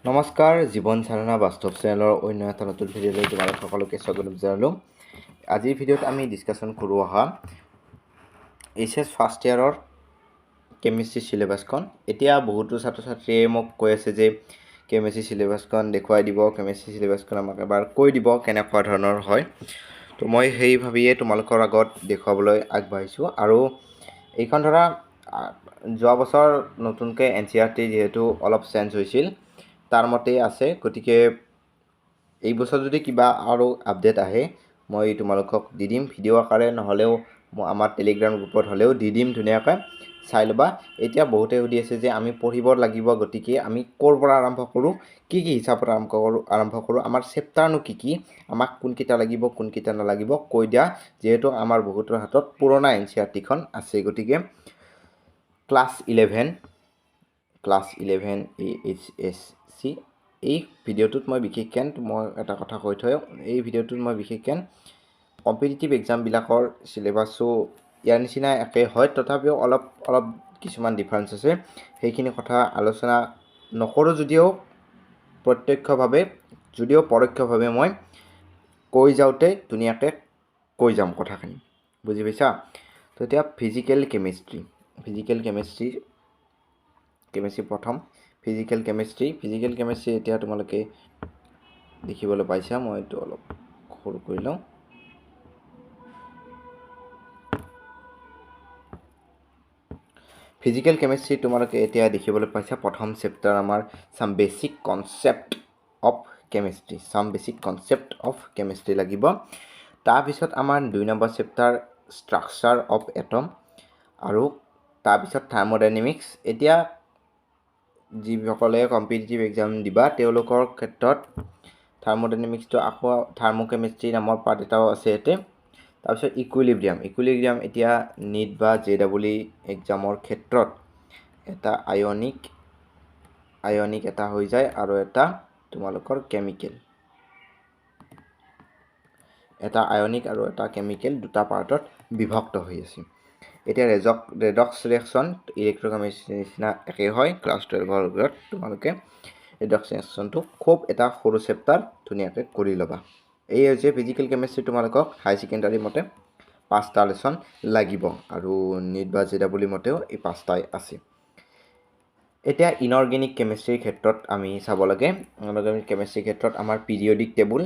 নমস্কাৰ, জীৱন চালনা বাস্তৱ চেনেলৰ অন্য এটা নতুন ভিডিঅ'লৈ তোমালোক সকলোকে স্বাগতম জনালোঁ। আজিৰ ভিডিঅ'ত আমি ডিছকাশ্যন কৰোঁ HS ফাৰ্ষ্ট ইয়াৰৰ কেমিষ্ট্ৰি চিলেবাছখন। এতিয়া বহুতো ছাত্ৰ ছাত্ৰীয়ে মোক কৈ আছে যে কেমিষ্ট্ৰি চিলেবাছখন দেখুৱাই দিব, কেমিষ্ট্ৰি চিলেবাছখন আমাক এবাৰ কৈ দিব কেনেকুৱা ধৰণৰ হয়। তো মই সেই ভাবিয়ে তোমালোকৰ আগত দেখুৱাবলৈ আগবাঢ়িছোঁ। আৰু এইখন ধৰা যোৱা বছৰ নতুনকৈ NCERT যিহেতু অলপ চেঞ্জ হৈছিল তাৰ মতেই আছে, গতিকে এই বছৰ যদি কিবা আৰু আপডেট আহে মই তোমালোকক দি দিম ভিডিঅ' আকাৰে, নহ'লেও মই আমাৰ টেলিগ্ৰাম গ্ৰুপত হ'লেও দি দিম, ধুনীয়াকৈ চাই ল'বা। এতিয়া বহুতে সুধি আছে যে আমি পঢ়িব লাগিব, গতিকে আমি ক'ৰ পৰা আৰম্ভ কৰোঁ, কি হিচাপত আৰম্ভ কৰোঁ, আমাৰ চেপ্টাৰনো কি, আমাক কোনকেইটা লাগিব কোনকেইটা নালাগিব কৈ দিয়া, যিহেতু আমাৰ বহুতৰ হাতত পুৰণা NCERTখন আছে। গতিকে ক্লাছ 11 AHSC এই ভিডিঅ'টোত মই বিশেষকৈ এটা কথা কৈ থওঁ, এই ভিডিঅ'টোত মই বিশেষকৈ কম্পিটিটিভ এক্সামবিলাকৰ চিলেবাছো ইয়াৰ নিচিনা একে হয়, তথাপিও অলপ কিছুমান ডিফাৰেঞ্চ আছে। সেইখিনি কথা আলোচনা নকৰোঁ যদিও পৰোক্ষভাৱে মই কৈ যাওঁতে ধুনীয়াকৈ কৈ যাম কথাখিনি, বুজি পাইছা? তো এতিয়া ফিজিকেল কেমিষ্ট্ৰি প্ৰথম ফিজিকেল কেমিষ্ট্ৰি এতিয়া তোমালোকে দেখিবলৈ পাইছা। মই এইটো অলপ সৰু কৰি লওঁ। ফিজিকেল কেমিষ্ট্ৰি তোমালোকে এতিয়া দেখিবলৈ পাইছা প্ৰথম চেপ্টাৰ আমাৰ চাম বেচিক কনচেপ্ট অফ কেমিষ্ট্ৰি লাগিব। তাৰপিছত আমাৰ 2 number chapter structure of atom, আৰু তাৰপিছত থাৰ্মোডাইনামিক্স। এতিয়া যিসকলে কম্পিটিটিভ এক্সাম দিবা তেওঁলোকৰ ক্ষেত্ৰত থাৰ্মোডাইনামিক্সটো আকৌ থাৰ্মোকেমিষ্ট্ৰি নামৰ পাৰ্ট এটাও আছে ইয়াতে। তাৰপিছত ইকুইলিব্ৰিয়াম এতিয়া নিট বা JEE এক্সামৰ ক্ষেত্ৰত এটা আয়নিক এটা হৈ যায়, আৰু এটা তোমালোকৰ কেমিকেল, এটা আয়নিক আৰু এটা কেমিকেল দুটা পাৰ্টত বিভক্ত হৈ আছে। এতিয়া ৰেডক্স ৰিয়েকশ্যন ইলেক্ট্ৰকেমিষ্ট্ৰিৰ নিচিনা একেই হয়। ক্লাছ 12ৰ ভিতৰত তোমালোকে ৰেডক্স ৰিয়েকশ্যনটো খুব এটা সৰু চেপ্টাৰ, ধুনীয়াকৈ কৰি ল'বা। এই হৈছে ফিজিকেল কেমিষ্ট্ৰি। তোমালোকক হাই ছেকেণ্ডাৰী মতে 5টা লেচন লাগিব, আৰু নিট বা JEE মতেও এই 5টাই আছে। এতিয়া ইনঅৰ্গেনিক কেমিষ্ট্ৰিৰ ক্ষেত্ৰত আমি চাব লাগে। ইনঅৰ্গেনিক কেমিষ্ট্ৰিৰ ক্ষেত্ৰত আমাৰ পিৰিয়ডিক টেবুল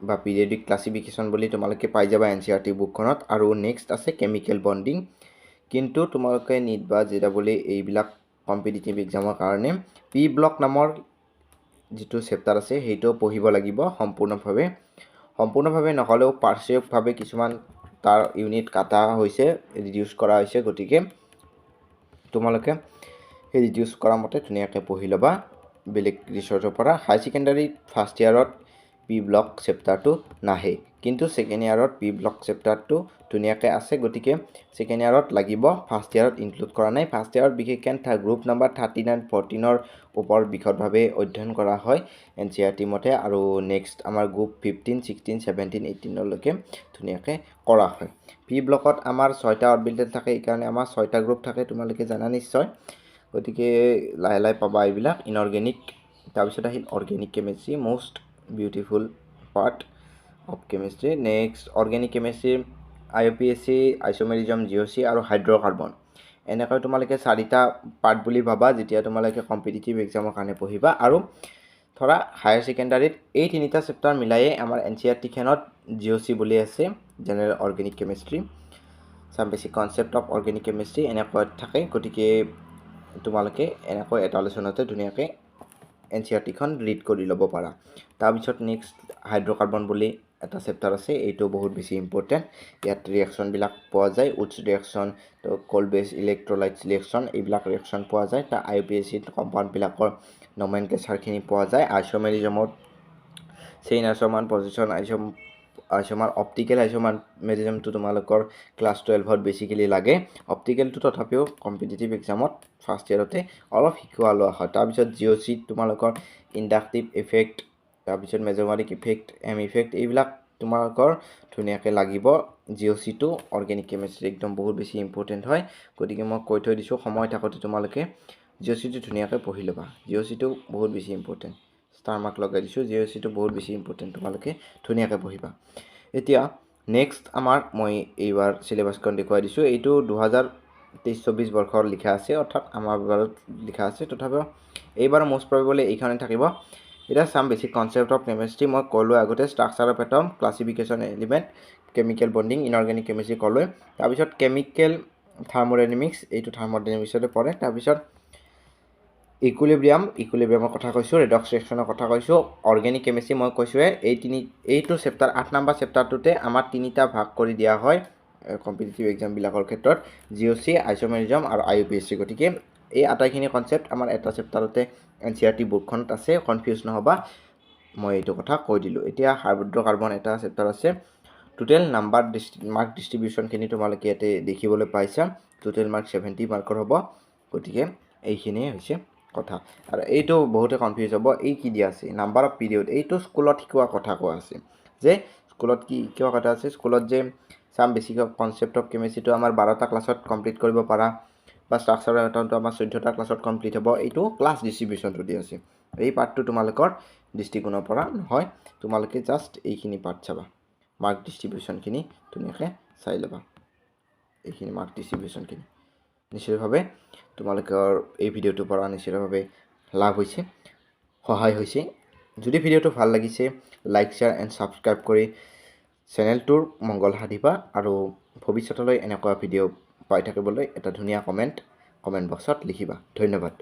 বা পিৰিয়ডিক ক্লাছিফিকেশ্যন বুলি তোমালোকে পাই যাবা NCERT বুকখনত। আৰু নেক্সট আছে কেমিকেল বণ্ডিং। কিন্তু তোমালোকে নিট বা JEE এইবিলাক কম্পিটিটিভ এক্সামৰ কাৰণে পি ব্লক নামৰ যিটো চেপ্টাৰ আছে সেইটো পঢ়িব লাগিব সম্পূৰ্ণভাৱে নহ'লেও পাৰ্চিয়েকভাৱে কিছুমান তাৰ ইউনিট কাটা হৈছে, ৰিডিউচ কৰা হৈছে। গতিকে তোমালোকে সেই ৰিডিউচ কৰা মতে ধুনীয়াকৈ পঢ়ি ল'বা বেলেগ ৰিচৰ্চৰ পৰা। হাই ছেকেণ্ডাৰী ফাৰ্ষ্ট ইয়াৰত পি ব্লক চেপ্টাৰটো নাহে, কিন্তু ছেকেণ্ড ইয়াৰত পি ব্লক চেপ্টাৰটো ধুনীয়াকৈ আছে। গতিকে ছেকেণ্ড ইয়াৰত লাগিব, ফাৰ্ষ্ট ইয়াৰত ইনক্লুড কৰা নাই। ফাৰ্ষ্ট ইয়াৰত বিশেষকৈ গ্ৰুপ নাম্বাৰ 39, 14ৰ ওপৰত বিশদভাৱে অধ্যয়ন কৰা হয় NCERT মতে, আৰু নেক্সট আমাৰ গ্ৰুপ 15, 16, 17, 18লৈকে ধুনীয়াকৈ কৰা হয়। পি ব্লকত আমাৰ 6টা অৰবিটেল থাকে, এইকাৰণে আমাৰ 6টা গ্ৰুপ থাকে, তোমালোকে জানা নিশ্চয়। গতিকে লাহে পাবা এইবিলাক ইনঅৰ্গেনিক। তাৰপিছত আহিল organic chemistry, most beautiful part of chemistry. Next organic chemistry IUPAC, আইচোমেৰিজম, GOC আৰু হাইড্ৰ'কাৰ্বন। এনেকৈ তোমালোকে 4টা পাৰ্ট বুলি ভাবা যেতিয়া তোমালোকে কম্পিটিটিভ এক্সামৰ কাৰণে পঢ়িবা। আৰু ধৰা হায়াৰ ছেকেণ্ডাৰীত এই 3টা চেপ্টাৰ মিলাইয়ে আমাৰ NCERTখনত GOC বুলি আছে, জেনেৰেল অৰ্গেনিক কেমিষ্ট্ৰি, চাম basic concept of organic chemistry এনেকৈ থাকে। গতিকে তোমালোকে এনেকৈ এটা লেচনতে ধুনীয়াকৈ NCERTখন ৰিড কৰি ল'ব পাৰা। তাৰপিছত নেক্সট হাইড্ৰ'কাৰ্বন বুলি এটা চেপ্টাৰ আছে, এইটো বহুত বেছি ইম্পৰ্টেণ্ট। ইয়াত ৰিয়েকশ্যনবিলাক পোৱা যায়, উডছ ৰিয়েকশ্যন, কল্ড বেছ ইলেক্ট্ৰলাইটছ ৰিয়েকশ্যন, এইবিলাক ৰিয়েকশ্যন পোৱা যায়। তাৰ IUPAC কম্পাউণ্ডবিলাকৰ নমেনক্লেচাৰখিনি পোৱা যায়। আইচোমেৰিজমত চেইন আইচোমাৰ, পজিশ্যন আইচোমাৰ, অপ্টিকেল আইচোমেৰিজমটো তোমালোকৰ ক্লাছ 12ত বেছিকেলি লাগে। অপ্টিকেলটো তথাপিও কম্পিটিটিভ এক্সামত ফাৰ্ষ্ট ইয়াৰতে অলপ শিকোৱা লোৱা হয়। তাৰপিছত GOC তোমালোকৰ ইণ্ডাকটিভ ইফেক্ট, তাৰপিছত মেজমেটিক ইফেক্ট, M ইফেক্ট, এইবিলাক তোমালোকৰ ধুনীয়াকৈ লাগিব। GOCটো অৰ্গেনিক কেমিষ্ট্ৰি একদম বহুত বেছি ইম্পৰ্টেণ্ট হয়। গতিকে মই কৈ থৈ দিছোঁ, সময় থাকোঁতে তোমালোকে জিঅ'চিটো ধুনীয়াকৈ পঢ়ি ল'বা জিঅ'চিটো বহুত বেছি ইম্পৰ্টেণ্ট ষ্টাৰ মাৰ্ক লগাই দিছোঁ জিঅ'চিটো বহুত বেছি ইম্পৰ্টেণ্ট তোমালোকে ধুনীয়াকৈ পঢ়িবা এতিয়া নেক্সট আমাৰ মই এইবাৰ চিলেবাছখন দেখুৱাই দিছোঁ এইটো 2023-24 বৰ্ষৰ লিখা আছে অৰ্থাৎ আমাৰ বাৰত লিখা আছে তথাপিও এইবাৰ মোষ্ট প্ৰবেবলি এইখনে থাকিব এতিয়া চাম বেছিক কনচেপ্ট অফ কেমিষ্ট্ৰি মই ক'লোঁ আগতে structure of atom classification element chemical bonding inorganic chemistry ক'লোঁ তাৰপিছত কেমিকেল থাৰ্মোডাইনামিক্স এইটো থাৰ্মোডাইনামিক্সতে পৰে তাৰপিছত ইকুইলিব্ৰিয়ামৰ কথা কৈছোঁ ৰেডক্স ৰিয়েকশ্যনৰ কথা কৈছোঁ অৰ্গেনিক কেমিষ্ট্ৰি মই কৈছোঁৱে এইটো চেপ্টাৰ 8 নম্বৰ চেপ্টাৰটোতে আমাৰ তিনিটা ভাগ কৰি দিয়া হয় কম্পিটিটিভ এক্সামবিলাকৰ ক্ষেত্ৰত জিঅ'চি আইচ'মেৰিজম আৰু IUPAC গতিকে এই আটাইখিনি কনচেপ্ট আমাৰ এটা চেপ্টাৰতে NCERT বুকখনত আছে কনফিউজ নহ'বা মই এইটো কথা কৈ দিলোঁ এতিয়া হাইড্ৰ'কাৰ্বন এটা চেপ্টাৰ আছে টোটেল নাম্বাৰ মাৰ্ক ডিষ্ট্ৰিবিউশ্যনখিনি তোমালোকে ইয়াতে দেখিবলৈ পাইছা টোটেল মাৰ্ক 70 মাৰ্কৰ হ'ব গতিকে এইখিনিয়ে হৈছে কথা আৰু এইটো বহুতে কনফিউজ হ'ব এই কি দিয়া আছে নাম্বাৰ অফ পিৰিয়ড এইটো স্কুলত শিকোৱা কথা কোৱা আছে যে স্কুলত কি শিকোৱা কথা আছে স্কুলত যে সাম বেছিক কনচেপ্ট অফ কেমিষ্ট্ৰিটো আমাৰ 12টা ক্লাছত কমপ্লিট কৰিব পাৰা বা ষ্ট্ৰাকচাৰ অফ এটমটো আমাৰ 14টা ক্লাছত কমপ্লিট হ'ব এইটো ক্লাছ ডিষ্ট্ৰিবিউশ্যনটো দি আছে এই পাৰ্টটো তোমালোকৰ দৃষ্টিকোণৰ পৰা নহয় তোমালোকে জাষ্ট এইখিনি পাৰ্ট চাবা মাৰ্ক ডিষ্ট্ৰিবিউশ্যনখিনি ধুনীয়াকৈ চাই ল'বা এইখিনি মাৰ্ক ডিষ্ট্ৰিবিউশ্যনখিনি নিশ্চিতভাৱে তোমালোকৰ এই ভিডিঅ'টোৰ পৰা নিশ্চিতভাৱে লাভ হৈছে সহায় হৈছে যদি ভিডিঅ'টো ভাল লাগিছে লাইক শ্বেয়াৰ এণ্ড ছাবস্ক্ৰাইব কৰি চেনেলটোৰ মংগল সাধিবা আৰু ভৱিষ্যতলৈ এনেকুৱা ভিডিঅ' পাই থাকিবলৈ এটা ধুনীয়া কমেণ্ট বক্সত লিখিবা ধন্যবাদ